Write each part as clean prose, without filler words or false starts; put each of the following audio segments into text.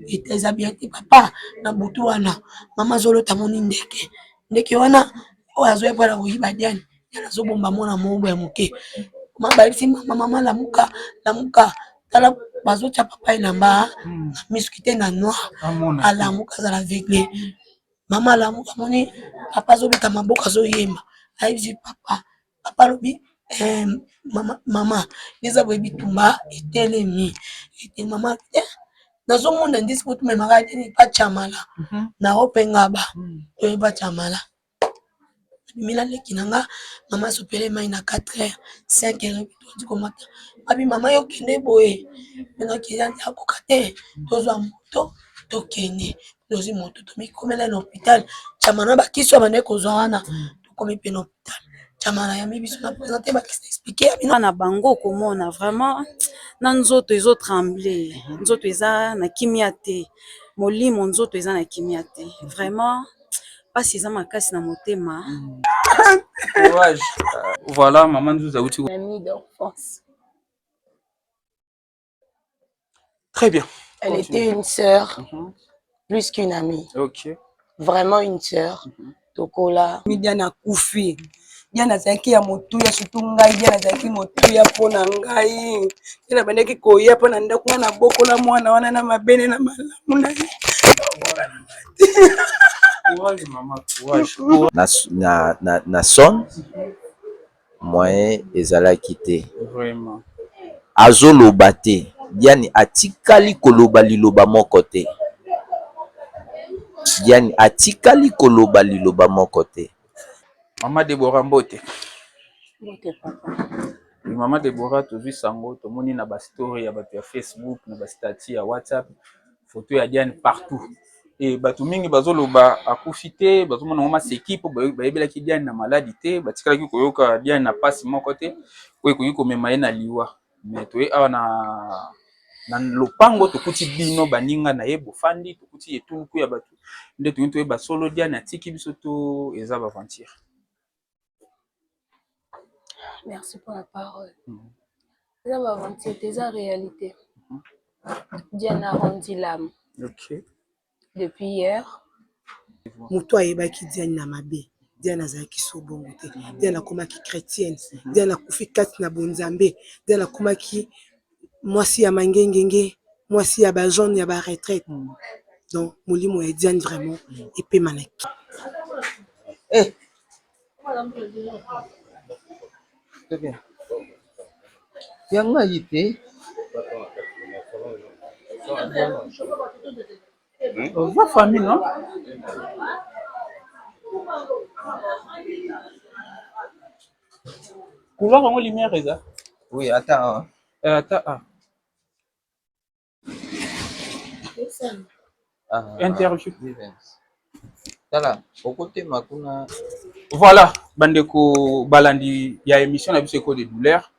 et bien papa na butu wana mama zolota moni ndeke wana o azoya pala koyiba Diane yana zobomba mwana mobo ya moke mabalisi mama lamuka tala bazotia papa elamba miskite na noir alamuka azala aveugle mama lamuka moni papa azobeta maboko azoyemba ayebisi papa lobi mama eza boye bitumba etelemi ete mama nazomona ndisi kotumemaka teni pachamala na opengaba toye pachamala mila leki nanga mama sopele mai na 4h 5h todi komata abi mama yo kende boye pena kiza akoka te tozwa moto tokende tozi moto tomikomela na hôpital chamana bakisi bande kozwa wana tokomi pe na hôpital chamana ya mibiso na présenter bakisi expliquer abino na bango komona vraiment na nzoto ezo trembler nzoto eza na kimia te molimo nzoto eza na kimia te vraiment pasi eza makasi na motema. Courage. Voilà, maman nous a outil. Amie d'enfance. Très bien. Elle était une sœur, plus qu'une amie. Ok. Vraiment une sœur. Tokola. Diana Koufi. Diana zaki ya motuya surtout ngai Diana zaki motuya pona ngai. Diana bandeki koya pona ndako na bokola mwana wana na mabene na malamu na. Courage maman, courage. Na son moyen ezalaki te. Vraiment. Azoloba te. Diane atikali koloba liloba moko te. Diane atikali koloba liloba moko te. Maman Deborah Mbote. Mbote papa. Maman Deborah tozwi sango tomoni na ba story ya bato ya Facebook na ba statut ya WhatsApp photo ya Diane partout. Et bato mingi bazoloba akufi te bazomona ngoma seki po bayebelaki Diane na maladie te batikalaki koyoka Diane na pasi moko te oyo koyi komema ye na liwa mais toye awa na lopango tokuti bino baninga na ye bofandi tokuti etuluku ya bato nde toyi toyeba solo Diane atiki biso to eza baventure. Merci pour la parole. Ça va aventure, c'est la réalité. Diane a rendu l'âme. Ok. Depuis hier. Muto ayebaki Diane na mabe. Diane azalaki sobongo te. Diane akomaki chrétienne. Diane akufi kati na bonzambe. Diane akomaki mwasi ya mangengenge, mwasi ya ba jaune ya ba retraite. Donc molimo ya Diane vraiment epema na ki. Eh. Très bien. Yanga yité. Va famille non? Couleur en lumière ça. Oui, attends. Attends. Interview. Voilà, bandeko balandi ya émission na biso Écho de douleur.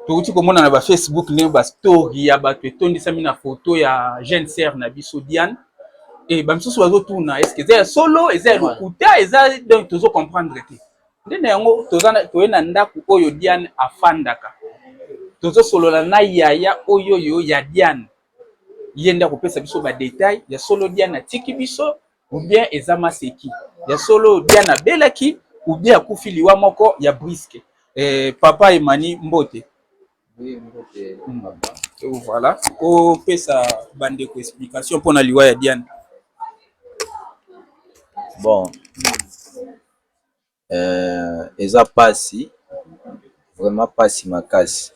Touti komona na ba Facebook ne ba story ya bato etondisami na photo ya jeune sœur na biso Diane. Et ba misusu bazotuna est-ce que c'est solo eza lokuta eza donc tozo comprendre te. Ndene yango tozana toyena ndako oyo Diane afandaka. Tozo solola na yaya oyo ya Diane. Yenda kopesa biso ba détail ya solo Diane atiki biso ou bien ezama seki ya solo Diane belaki ou bien akufi liwa moko ya brisque papa Emani Mbote. Oui, Mbote papa. Voilà o pesa bande ko explication pour na liwa ya Diane. Bon, eza pasi, vraiment pasi makasi.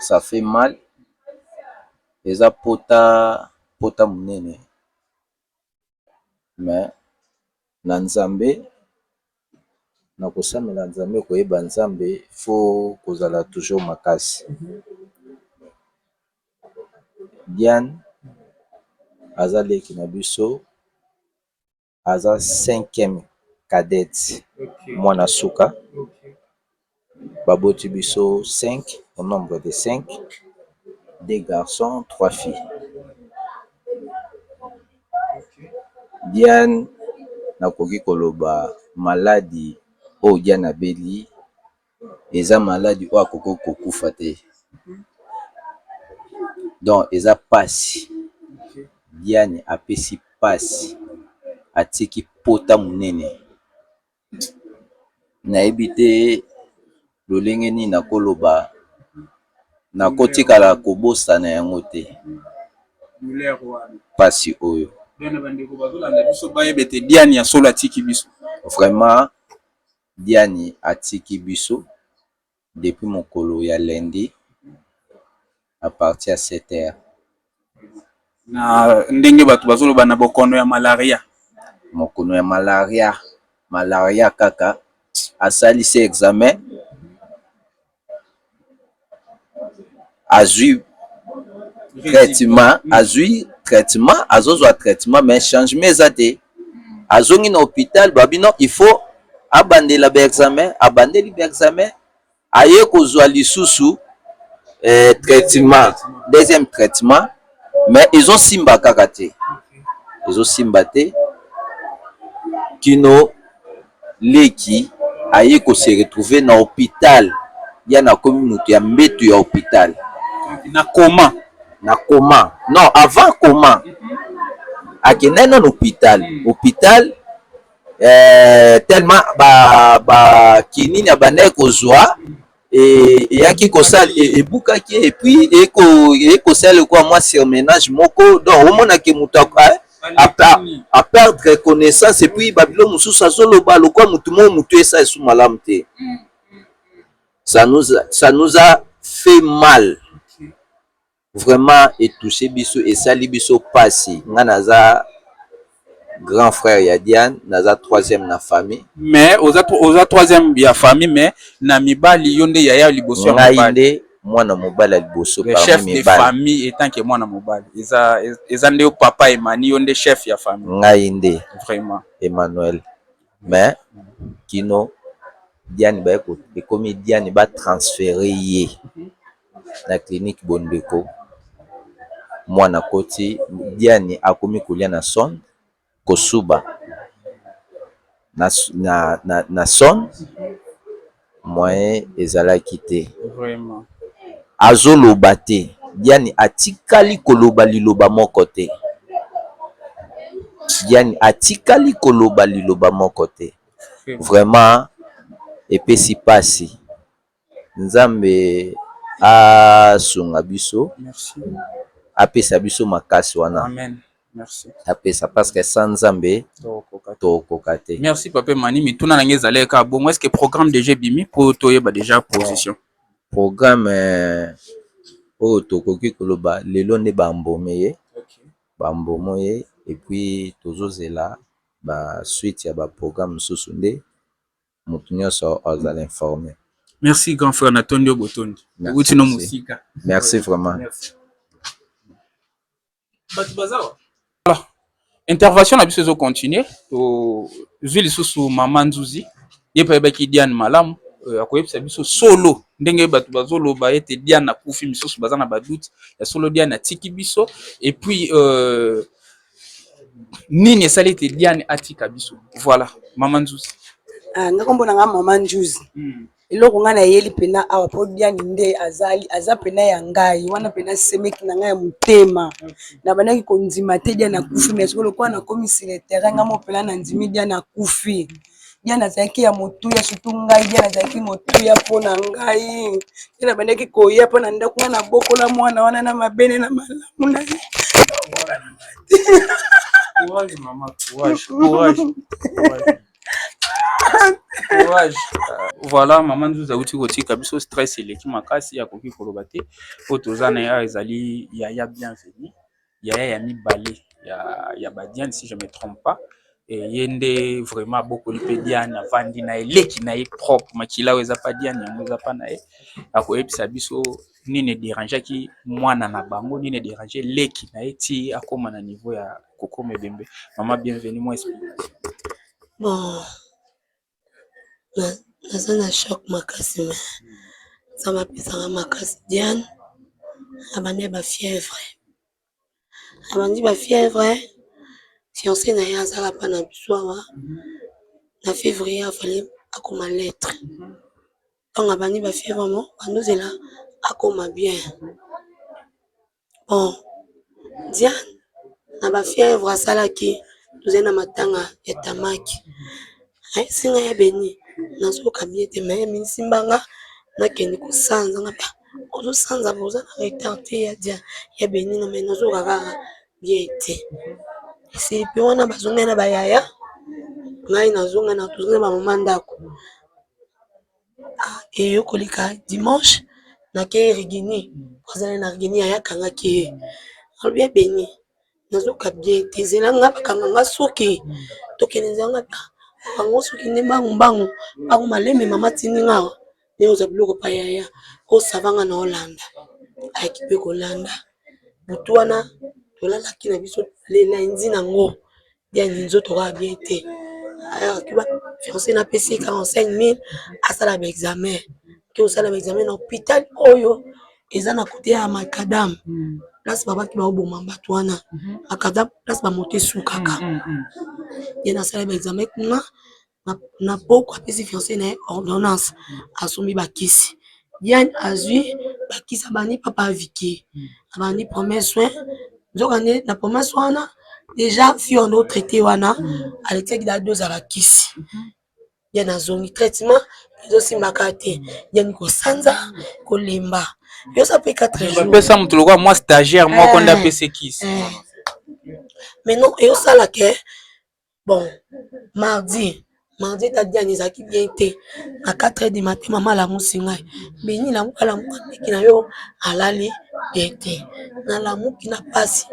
Ça fait mal. Eza pota munene. Mais na Nzambe na kosamela Nzambe koyeba Nzambe faut kozala toujours makasi. Diane aza leki na biso aza 5e cadette mwana suka baboti biso 5 au nombre de 5 2 garçons 3 filles. Diane nakoki koloba maladi oyo Diane abeli eza maladi oyo akoki kokufa te. Donc eza pasi Diane apesi pasi atiki pota munene nayebi te lolenge nini nakoloba nakotikala kobosana yango te pasi oyo vraiment Diane atiki biso depuis mokolo ya lundi à partir à 7h. Na ndenge bato bazoloba na bokono ya malaria. Mokono ya malaria kaka asalisi examen azwi traitement azozwa traitement mais changement eza te azongi na hôpital babi non il faut abandela ba examen abandeli ba examen aye kozwa lisusu traitement deuxième traitement mais ils ont simba kaka te kino leki aye ko se retrouver na hôpital ya na komi mutu ya mbetu ya hôpital na coma non avant coma akende na hôpital tellement ba kinini abandaki kozwa eyaki kosala ebukaki et puis ekosala kwa mwa surménage moko donc omonaki mutu à perdre connaissance et puis babilo mosusu azoloba lokwa mutu esa esu malamu te. Ça nous a fait mal vraiment et touché biso et sali biso pasi nga naza grand frère ya Diane naza troisième na famille mais oza troisième ya famille mais na mibali yonde yaya liboso ya mibali mwana mobali ya liboso parmi chef de famille etant que mwana mobali eza nde papa Emani yonde chef ya famille ngai nde vraiment Emmanuel mais kino Diane ba ekomi Diane ba transférer ye na clinique Bondeko mwana koti Diane akomi kolia na son kosuba na son moyen ezalaki te vraiment azoloba te Diane atikali koloba liloba moko te vraiment epesi pasi nzambe asunga biso apesa biso makasi wana amen merci apesa parce que sans nzambe tokoka te. Merci papa Emani mituna na ngezale ka bon est-ce que programme déjà bimi pour toyeba déjà position programme oyo tokoki koloba lelo nde bambomo ye et puis tozozela ba suite ya ba programme mosusu nde motu nyonso azala informé. Merci grand frère Natondi Obotondi. Utino musika. Merci vraiment. Merci. Voilà. Intervention na biso zo continuer to zuli susu mama Nzuzi yepa baki Diane malamu akoyebisa biso solo ndenge bato bazoloba ete Diane na kufi misusu bazana ba doute ya solo Diane atiki biso et puis nini esali ete Diane atika biso. Voilà mama Nzuzi. Nakombona nga mama Nzuzi. Eloko nga na yeli pena awa po Diane nde aza pena ya ngai wana pena semeki na ngai ya mutema na banaki kondima te Diane akufi mais solo kwa na komisi le terrain nga mo pena na ndimi Diane akufi Diane azaki ya motuya surtout ngai Diane azaki motuya pona ngai Diane banaki koya pona ndako nga na bokola mwana wana na mabene na malamu na courage maman courage. Voilà maman Nzuzi auti kotika biso stress eleki makasi akoki koloba te po tozana ya ezali yaya bienvenue yaya ya mibale ya ba Diane si je me trompe pas et yende vraiment beaucoup li pe Diane avandi na eleki na propre makila eza pa Diane yango eza pa na ye akoyebisa biso nini déranger ki mwana na bango nini déranger leki na eti akoma na niveau ya kokoma ebembe. Maman bienvenue moi explication. Bon naza na choc makasi me ça mapesanga makasi Diane abandi ba fièvre fiancé na ye azala pa na biso awa na février afali akoma lettre donc abandi ba fièvre mo bandozela akoma bien bon Diane na ba fièvre asalaki tozali na matanga ya tamaki singa ya beni nazoyoka bien te me misimbanga nakende kosanza nga ozosanza boza na retard te ya dia ya beni na me nazoyoka kaka bien te esili mpe wana bazongai na bayaya ngai nazonga na tozonga bamama ndako eyo koleka dimanche nake rigini azali na rigini ayakangaki ye alobi ya beni nazoka bien te zelanga bakanganga suki tokende nzanga bango suki nde mbangu bango maleme mama tindinga awa nde oza biloko pa yaya osavanga na olanda ayaki mpe kolanda butu wana tolalaki na biso lela endi nango diani nzoto kaka bien te ayaki ba fiancé napesi 45 000 asala baexamen ke osala baexamen na hôpital oyo eza na kote ya makadam place babaki baoboma bato wana makadam place bamote sukaka ye nasala baexamen kuna na poko apesi fiancé na ye ordonnance asombi bakisi diane azwi bakisi abandi papa aviki abandi premier soin nzokande na promesse wana déjà fi on autre traité wana aletiaki da 2 za bakisi ye nazongi traitement ezosimbaka te yani kosanza kolemba yosa pe 4 jours bapesa moto lokwa mwa stagiaire moko nde apesa kisi mais non eyosala ke bon mardi tadiani ezalaki bien te na 4h du matin mama alamusi ngai beni alamuka ndeki na yo alali bien te nalamuki na pasi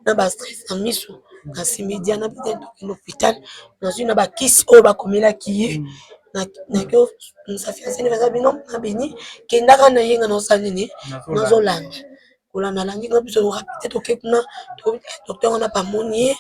na bastress na miso nasimbi dia na bita tokende hôpital nazwi na bakisi oyo bakomelaki ye nakeo musafiaseni baza bino na beni kendaka na yenga naosala nini nazolanda kolanda langi nga biso rapide toke kuna docteur wana bamoni ye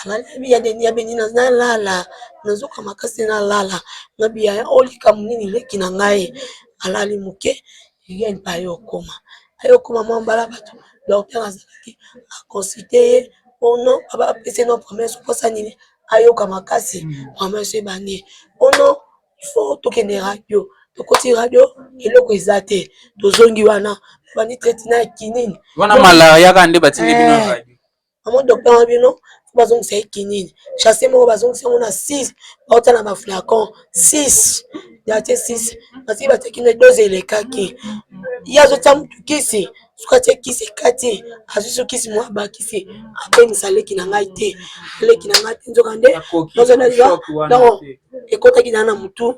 alali ya beni nalala nazoka makasi nalala ngabi ya olika monini leki na ngai alali moke yeni pa ayokoma mwa mbala bato docteur azalaki akonsulte ye ono apesi no promesse posa nini ayoka makasi promesse ebandi ono ifo tokende radio tokoti radio eloko eza te tozongi wana bandi traitement ya kinini wana malaria ka nde batindi bino na radio mama docteur wa bino bazongisa ye kinini chasse moko bazongisa yango na 6 baota na baflacon 6 yatie 6 basi batiaki na dose elekaki ye azotia mutu kisi soki atie kisi ekati azwi so kisi mwa bakisi apemisa leki na ngai te leki na ngai te nzoka nde nozonaliba donc ekotaki na mutu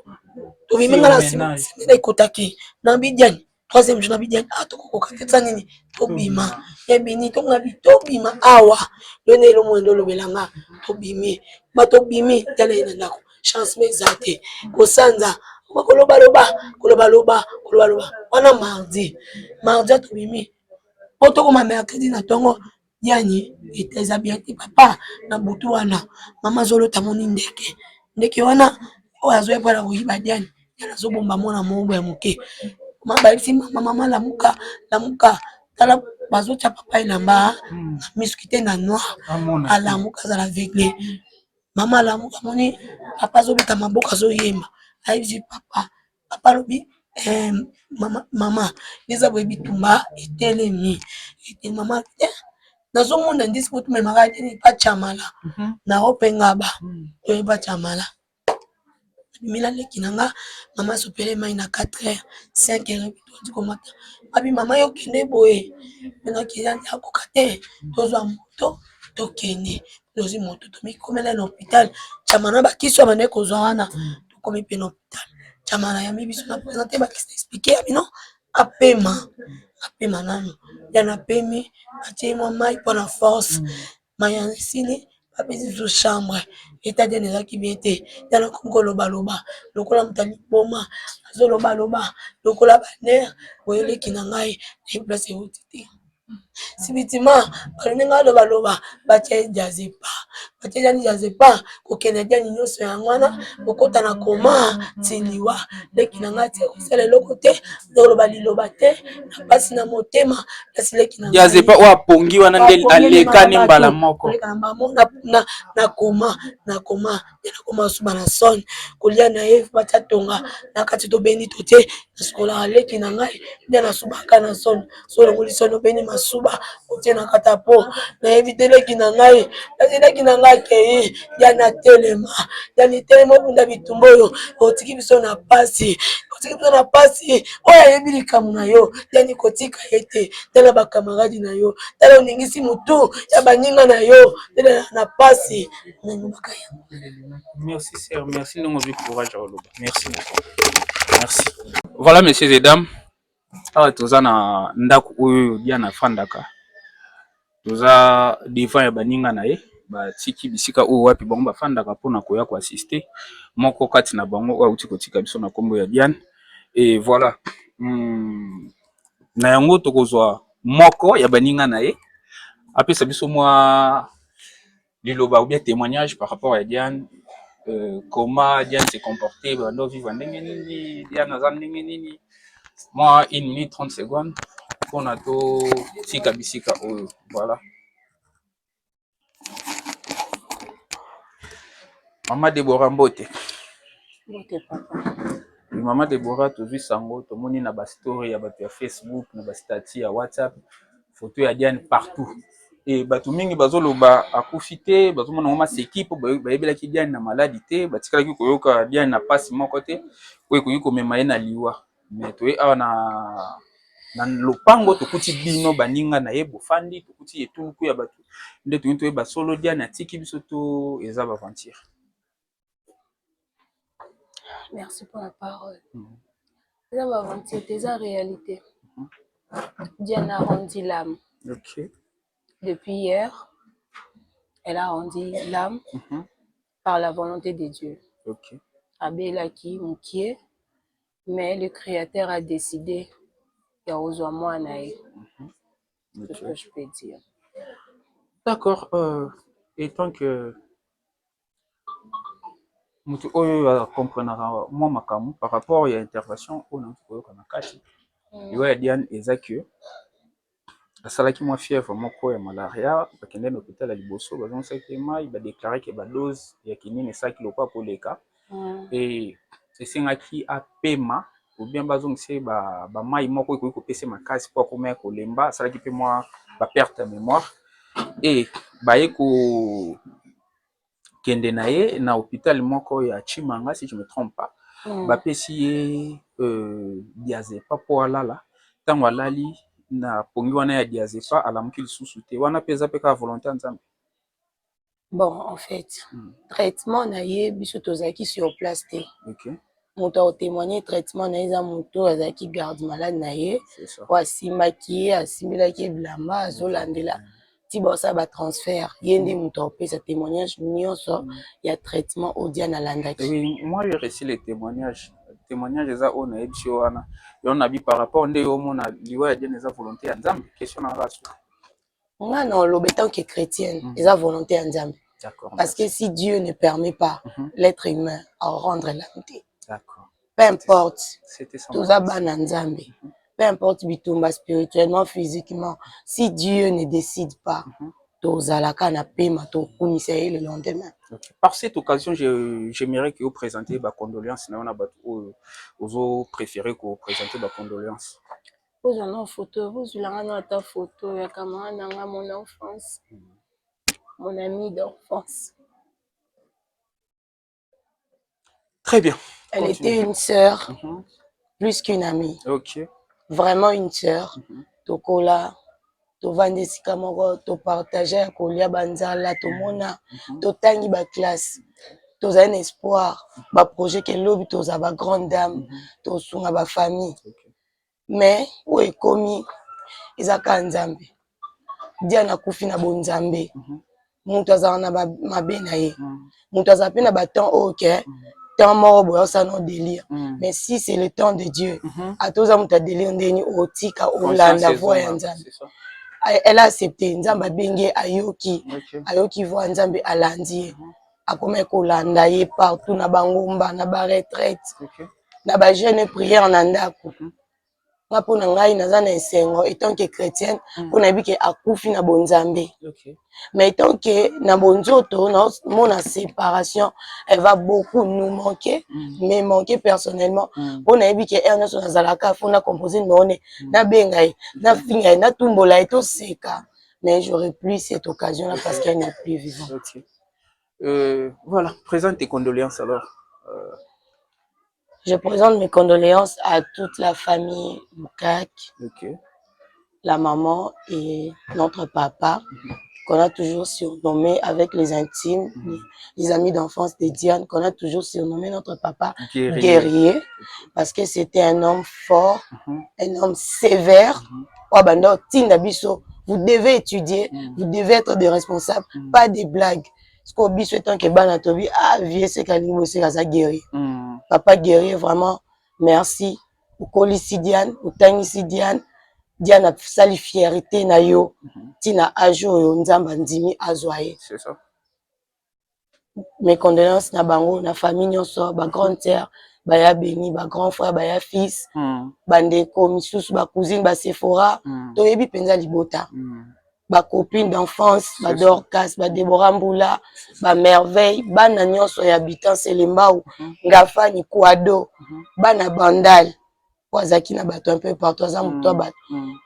tobiminga na nsima ekotaki na bidiani 3e jour na bidiani tokokoka te tsa nini tobima ebini tongabi tobima awa yone elomo ndo lobelanga tobimi batobimi tala ina ndako chance me eza te kosanza koloba wana mardi atobimi po tokoma mercredi na ntongo diani eza bien te papa na butu wana mama azolota moni ndeke wana oyo azoya mpona koyiba diani yana azobomba mwana mobo ya moke mabalisi mama lamuka tala bazotia papa elamba miski te na noir alamuka azala aveugle mama alamuka moni papa azobeta maboko azoyemba ayebisi papa alobi mama eza boye bitumba etelemi mama nazomona ndisi po tumemaka teni pachamala na opengaba toye pachamala mina leki nanga mama sopele mai na 4h 5h todi komata abi mama yokende boye menaki akoka te tozwa moto tokende tozwi moto tomikomela na hôpital chamana bakisi oyo bande kozwa wana tokomi mpe na hôpital chamana yambi biso na présente bakisi na explike ya bino apema nano yana apemi atie mwa mai mpona force mai ya esili bapesi biso chambre etadiane ezalaki bien te yana komi kolobaloba lokola moto aliboma azolobaloba lokola banere boyeleki na ngai na place euti te sibitima baloni ngai lobaloba batia jazepa batie Diane Yazepa kokende Diane nyonso yango wana kokota na koma tiliwa leki na ngati kosala eloko te ndoloba liloba te na pasi na motema kasi leki na Yazepa wa pongi wana nde alekani mbala moko na koma suba na son kolia na ye batia tonga na kati tobeni to te nasikola aleki na ngai nde nasubaka na son so longoli son obeni masuba otie na kata po nayebi te leki na ngai kasi leki na ngai kei Diane atelema Diane telema obunda bitumba oyo otiki biso na pasi oyo ayebi likambo na yo Diane kotika ye te tala bakamaradi na yo tala oningisi motu ya baninga na yo tala na pasi nanyobaka yango. Merci sœur, merci ndongo du courage oloba. Merci beaucoup. Merci. Voilà messieurs et dames. Awa toza na ndako oyo Diane afandaka. Toza devant ya baninga na ye batiki bisika oyo wapi bango bafandaka mpona koya koassister moko kati na bango oyo auti kotika biso na nkombo ya Diane. Et voilà. Na yango tokozwa moko ya baninga na ye apesa biso mwa liloba ou bien témoignage par rapport à Diane, comment Diane s'est comportée, bando vivre Diane a nini. Moi 1 minute 30 secondes pour nato tika bisika oyo. Voilà. Maman Deborah Mbote. Mbote papa. Maman Deborah tozwi sango tomoni na ba story ya bato ya Facebook na ba statut ya WhatsApp photo ya Diane partout. Et bato mingi bazoloba akufi te bazomona ngoma seki po bayebelaki Diane na maladi te batikalaki koyoka Diane na pasi moko te oyo ekoki komema ye na liwa mais toye awa na lopango tokuti bino baninga na ye bofandi tokuti etuluku ya bato nde toyi toyeba solo Diane atiki biso to eza baventure. Merci pour la parole. C'est ça l'aventure, c'est ça la réalité. Diane a rendu l'âme. Ok. Depuis hier, elle a rendu l'âme par la volonté de Dieu. Ok. Abelaki Moukié, mais le Créateur a décidé qu'il y a aux moi naï. C'est ce que je peux dire. D'accord. Et tant que mutu oyo comprenera moi makamu par rapport à l'intervention au nom de Kanakati. Il y a Diane Ezakio. Asalaki moi fièvre moko ya malaria bakende na hôpital ya Liboso bazonsa ke mai ba déclarer que ba dose ya kinini 5 kilo pa poleka et esengaki apema ou bien bazongise ba mai moko ekoki kopesa makasi po komeka kolemba asalaki pe moi ba perte de mémoire et baye ko kende na ye na hôpital moko ya Chimanga si je me trompe pas bapesi ye Diazepa po alala tango alali na pongi wana ya Diazepa alamuki lisusu te wana peza pe ka volonté nzambe. Bon en fait traitement na ye biso tozaki sur place te. OK. Moto a témoigné traitement na eza moto azaki garde malade na ye o asimbaki ye asimbelaki bilamba azolandela ti bosa ba transfert ye ndi moto apesa témoignage nyonso ya traitement au Diane alandaki. Oui, moi j'ai reçu les témoignages eza on a ebisi wana yon abi par rapport nde yo mona liwa ya Diane eza volonté ya nzambe question na rasu. Nga non lobe tant que chrétienne eza volonté ya nzambe. D'accord. Parce que si Dieu ne permet pas l'être humain à rendre l'âme. D'accord. Peu importe. C'était ça. Tout ça bana nzambe. Peu importe bitumba spirituellement, physiquement, si Dieu ne décide pas, tozalaka na pema to kumisa le lendemain. Par cette occasion, j'aimerais que vous présentiez vos condoléances. Vous préférez que vous présentiez vos condoléances. Vous en avez photo, vous avez ta photo, ya camarade nanga mon enfance, mon ami d'enfance. Très bien. Elle était une sœur, plus qu'une amie. Ok. Vraiment une sœur. Tokola, tovandi sika moko, to partager kolia banzala, to mona, to tangi ba classe. Toza un espoir, ba projet que lobi toza ba grande dame, to sunga ba famille. Mais où est commis ezaka nzambe. Diane akufi na bonzambe. Mutu azala na mabe na ye. Mutu azala pe na ba temps OK. Temps mort boyo ça non délire. Mais si c'est le temps de Dieu, à tous mutu délire ndeni otika olanda voix ya nzambe. elle a accepté nzambe abengi ayoki Ok. ayoki voir nzambe alandi ye akoma kolanda ye partout na bangomba na baretraite Ok. na bajeune prière na ndako nga mpo na ngai naza na esengo etant que chrétienne mpo nayebi ke akufi na bonzambe Ok. mais tant que na bonzoto mon séparation elle va beaucoup nous manquer mais manquer personnellement on a vu que elle sur nazalaka fona composer non na bengai na finga na tumbola et tout seka mais j'aurais plus cette occasion là parce qu'elle n'est plus vivante. Ok. Voilà, présente tes condoléances alors. Je présente mes condoléances à toute la famille Boukak, Ok. la maman et notre papa, qu'on a toujours surnommé avec les intimes, les amis d'enfance de Diane, qu'on a toujours surnommé notre papa guerrier parce que c'était un homme fort, un homme sévère. Vous devez étudier, vous devez être des responsables, pas des blagues. Parce qu'au biso étant que Banatobi, vieux, c'est Kalingo, c'est Kaza guerrier. Papa guerrier, vraiment, merci. Ou Kolisi Diane, ou Tangisi Diane. Diane a sali fierté na yo tina ajo yo nzamba ndimi azwaye. C'est ça. Mes condoléances na bango na famille nyonso ba grande sœur ba ya béni ba grand frère ba ya fils bandeko misusu ba cousine ba Sephora to yebi penza libota ba copine d'enfance ba Dorcas ba Deborah Mbula ba merveille bana nyonso ya habitant Selembao ngafani Kwado bana bandal wazaki na bato un peu partout aza muto bato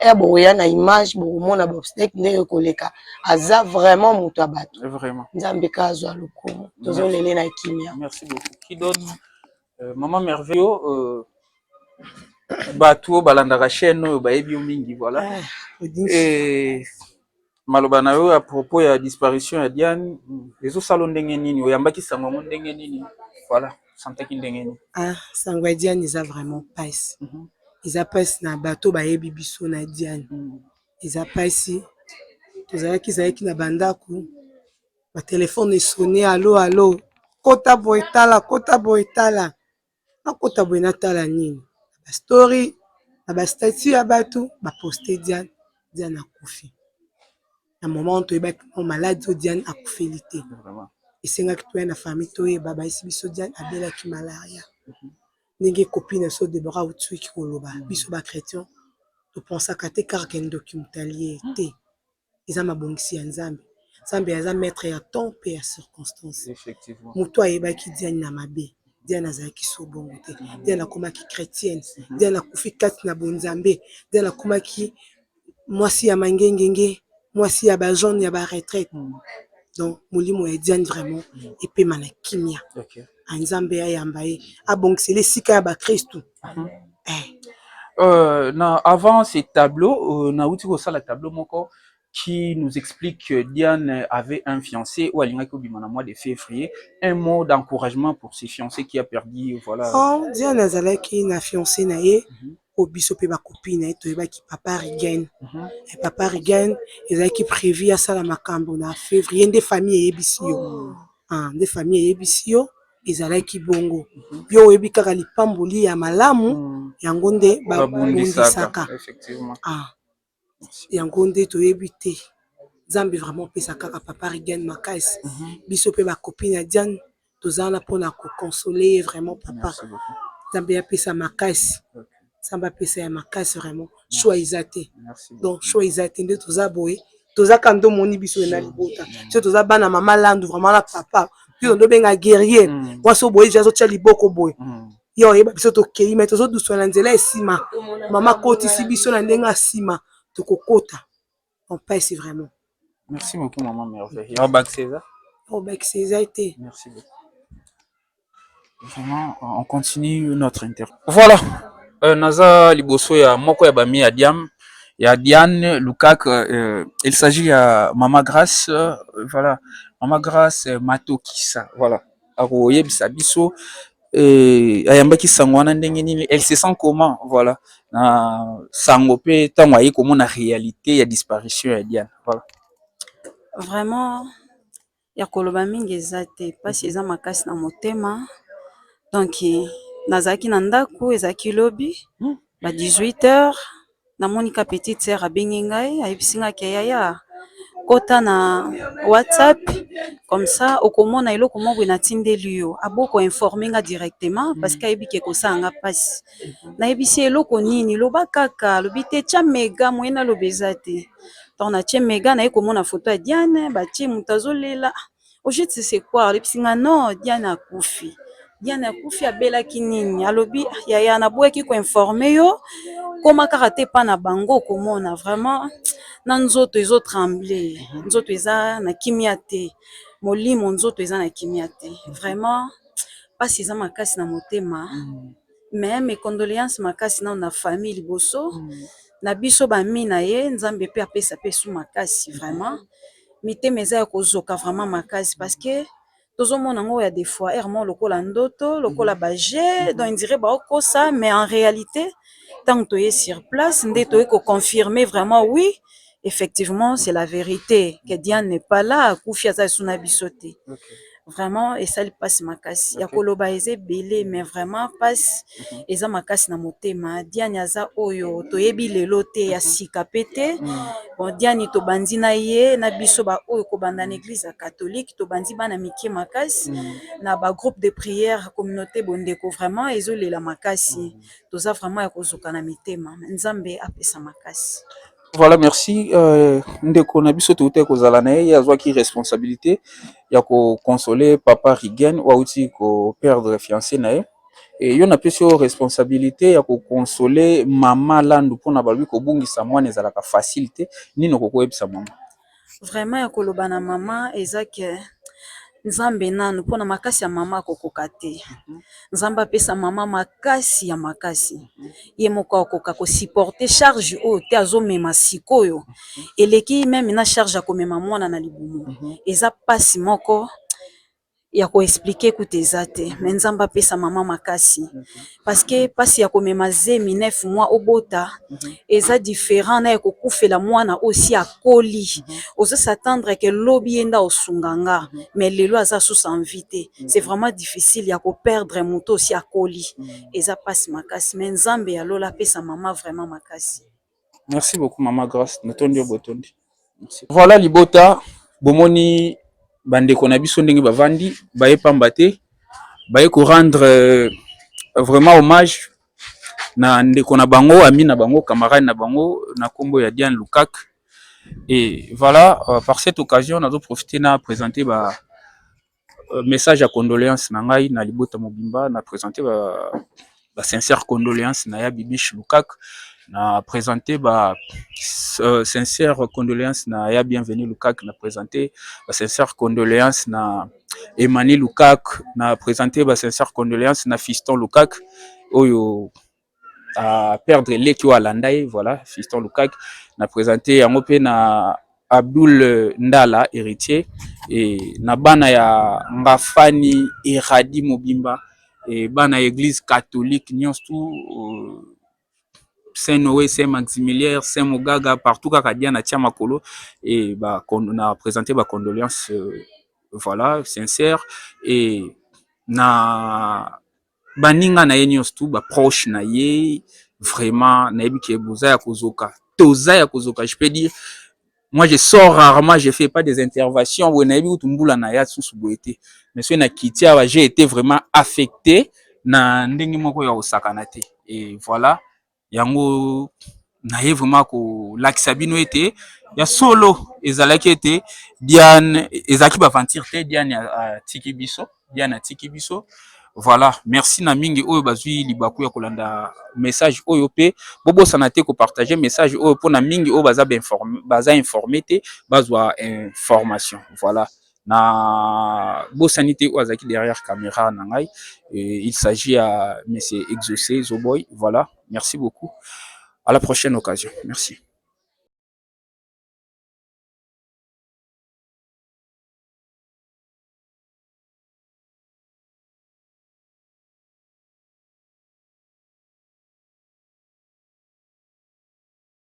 et boya na image bomona ba obstacle ndenge koleka aza vraiment muto bato Vraiment. nzambe ka azwa lokumu tozolele na kimia. Merci beaucoup. Qui donne maman merveilleux bato balandaka chaîne oyo bayebi mingi voilà. Et maloba na yo à propos ya disparition ya Diane ezosala ndenge nini oyambaki sango mo ndenge nini voilà santaki ndenge nini. Sango ya Diane eza vraiment pasi. Eza pasi na bato bayebi biso na Diane. Eza pasi tozalaki na bandako ba telefone esone allo kota boy tala na kota boy natala nini ba story na ba statut ya bato ba poster Diane akufi na moment toyebaki malade Diane akufeli te esengaki toya na famille toyeba bayisi biso Diane abelaki malaria ndenge copine so Deborah utuiki koloba biso ba chrétien topensaka te kaka documentaire te eza mabongisi ya nzambe aza maître ya temps pe ya circonstance. Effectivement. Mutu ayebaki Diane na mabe Diane azalaki so bongo te Diane akomaki chrétienne Diane akufi kati na bonzambe Diane akomaki mwasi ya mangengenge mwasi ya ba jaune ya ba retraite donc molimo ya Diane vraiment epema na kimia nzambe ayamba ye abongisela esika ya ba Kristu. Avant ces tableaux na uti ko sala tableau moko qui nous explique que Diane avait un fiancé ou alingaki obima na mois de février. Un mot d'encouragement pour ses fiancés qui a perdu voilà. Diane azalaki na fiancé na ye obiso pe ba copine na ye toyebaki papa Rigen. Papa Rigen ezalaki prévu asala makambo na février nde famille eyebisi yo. Nde famille eyebisi yo ezalaki bongo. Yo oyebi kaka lipamboli ya malamu yango nde babundisaka. Effectivement. Yango nde toyebi te Nzambe vraiment pesa kaka papa Rigen makasi biso pe ba copine ya Diane tozana pona ko consoler vraiment papa Nzambe ya pesa makasi Nzambe pesa ya makasi vraiment choix izate donc choix izate nde tozaboye tozaka ndo moni biso na libota so toza bana mama landu vraiment na papa puis ndo benga guerrier waso boye jazo tia liboko boye yo yeba biso to kei mais tozo duswa na nzela esima mama koti si biso na ndenga sima tokokota on passe vraiment. Merci beaucoup maman merveille. Robert César. Robert César été. Merci beaucoup. Vraiment on continue notre interview. Voilà. Naza liboso ya moko ya bami ya Diane Lukak il s'agit ya Mama Grace voilà Mama Grace Matokisa voilà akoyebisa biso ayambaki sango wana ndenge nini elle se sent comment voilà na sango pe tango ayi komona réalité ya disparition ya Diane voilà vraiment ya koloba mingi eza te pasi eza makasi na motema donc nazalaki na ndako ezalaki lobi ba 18h namoni ka petite sœur abengi ngai ayebisi nga ke yaya kota na WhatsApp comme ça okomona eloko moko natindeli yo aboko informer nga directement parce que ayebi ke kosala nga pasi nayebisi eloko nini loba kaka lobi te tia mega moyena loba eza te donc natie mega naye komona foto ya Diane batie moto azolela ojeti c'est quoi alebisi nga non Diane akufi Diane akufi abelaki nini alobi yaya naboyaki koinforme yo koma kaka te pa na bango komona vraiment na nzoto ezotremble nzoto eza na kimia te molimo nzoto eza na kimia te vraiment pasi eza makasi na motema mais mes condoléances makasi na famille liboso na biso bami na ye nzambe pe apesa pe su makasi vraiment mitema eza ya kozoka vraiment makasi parce que tozomona ngo ya des fois errement lokola ndoto lokola baje donc indirait baokosa mais en réalité tant que toye sur place nde toye koconfirmer vraiment oui effectivement c'est la vérité que Diane n'est pas là akufi aza esu na biso te vraiment esali mpasi makasi ya koloba eza ebele mais vraiment mpasi eza makasi na motema Diane aza oyo toyebi lelo te ya sika pe te bon Diane tobandi na ye na biso baoyo kobanda na église ya catholique tobandi bana mike makasi na bagroupe de prière communauté bondeko vraiment ezolela makasi toza vraiment ya kozoka na mitema nzambe apesa makasi. Voilà, merci. Ndeko na biso touté kozala na ye azwaki responsabilité ya ko consoler papa Rigen ou auti ko perdre fiancé na ye. Et yo na pesi yo responsabilité ya ko consoler mama landu pona balui ko bungisa mwana ezalaka facilité nino ko koyebisa mama. Vraiment ya koloba na mama eza ke nzambe nanu mpona makasi ya mama akokoka te nzambe apesa mama makasi ya makasi ye moko akoka kosupporte charge oyo te azomema sikoyo eleki meme na charge akomema mwana na libumu eza mpasi moko ya koexplike kuta eza te me nzambe apesa mama makasi parce que mpasi ya komema zemi 9 mois obota eza différent na ya kokufela mwana osi akoli ozosatendre ke lobi ye nda osunganga mais lelo aza susu envie te c'est vraiment difficile ya koperdre moto osi akoli eza mpasi makasi me nzambe ya lola apesa mama vraiment makasi. Merci beaucoup Maman Grâce notondi botondi. Voilà libota bomoni bandeko na biso ndenge bavandi baye pamba te baye ko rendre vraiment hommage na ndeko na bango ami na bango camarade na bango na kombo ya Diane Lukak. Et voilà par cette occasion nazo profiter na présenter ba message à condoléances na ngai na libota mobimba na présenter ba sincère condoléances na ya Bibiche Lukak na présenter ba sincère condoléances na ya Bienvenue Lukak na présenter ba sincère condoléances na Emmanuel Lukak na présenter ba sincère condoléances na Fiston Lukak oyo à perdre l'équipe à Landaï voilà Fiston Lukak na présenter yango pe na Abdul Ndala héritier et na bana ya Ngafani Eradi Mobimba et bana église catholique nyonso Saint-Noé, Saint-Maximilien, Saint-Mogaga, partout kaka Diane atia makolo et bah on a présenté ba condoléances voilà sincères et na baninga na ye nyonso ba proche na ye vraiment na yebi ke boza ya kozoka toza ya kozoka je peux dire moi je sors rarement je fais pas des interventions où na yebi utumbula na ya susu boete mais ceux na kitia j'ai été vraiment affecté na ndenge moko ya osakana te et voilà yango na ye vraiment ko lakisa bino ete ya solo ezalaki ete Diane ezaki ba aventure te Diane a tiki biso Diane a tiki biso voilà merci na mingi oyo bazui libaku ya kolanda message oyo pe bobo sanate ko partager message oyo pona mingi oyo baza informé te bazwa information voilà na bosanité oyo azaki derrière caméra na ngai il s'agit à monsieur Exaucé Zoboy voilà merci beaucoup à la prochaine occasion merci.